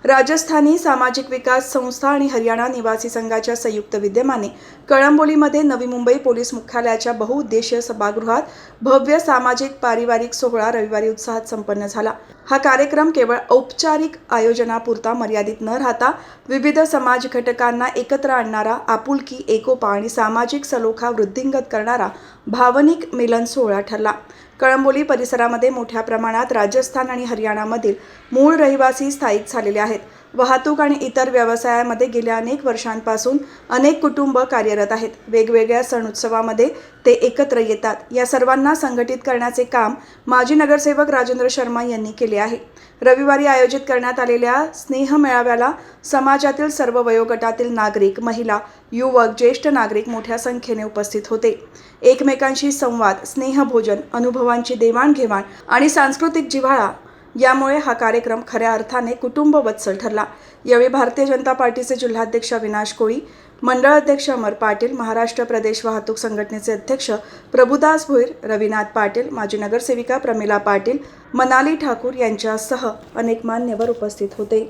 राजस्थानी सामाजिक विकास संस्था आणि हरियाणा निवासी संघाच्या संयुक्त विद्यमाने कळंबोलीमध्ये नवी मुंबई पोलीस मुख्यालयाच्या बहुउद्देशीय सभागृहात भव्य सामाजिक पारिवारिक सोहळा रविवारी उत्साहात संपन्न झाला। हा कार्यक्रम केवळ औपचारिक आयोजनापुरता मर्यादित न राहता विविध समाज घटकांना एकत्र आणणारा, आपुलकी, एकोपा आणि सामाजिक सलोखा वृद्धिंगत करणारा भावनिक मिलन सोहळा ठरला। कळंबोली परिसरामध्ये मोठ्या प्रमाणात राजस्थान आणि हरियाणामधील मूळ रहिवासी स्थायिक झालेले आहेत। वाहतूक आणि इतर व्यवसायामध्ये गेल्या अनेक वर्षांपासून अनेक कुटुंब कार्यरत आहेत। वेगवेगळ्या सण उत्सवामध्ये ते एकत्र येतात। या सर्वांना संघटित करण्याचे काम माजी नगरसेवक राजेंद्र शर्मा यांनी केले आहे। रविवारी आयोजित करण्यात आलेल्या स्नेह मेळाव्याला समाजातील सर्व वयोगटातील नागरिक, महिला, युवक, ज्येष्ठ नागरिक मोठ्या संख्येने उपस्थित होते। एकमेकांशी संवाद, स्नेहभोजन, अनुभवांची देवाणघेवाण आणि सांस्कृतिक जिव्हाळा यामुळे हा कार्यक्रम खऱ्या अर्थाने कुटुंबवत्सल ठरला। यावेळी भारतीय जनता पार्टीचे जिल्हाध्यक्ष अविनाश कोळी, मंडळ अध्यक्ष अमर पाटील, महाराष्ट्र प्रदेश वाहतूक संघटनेचे अध्यक्ष प्रभुदास भोईर, रविनाथ पाटील, माजी नगरसेविका प्रमिला पाटील, मनाली ठाकूर यांच्यासह अनेक मान्यवर उपस्थित होते।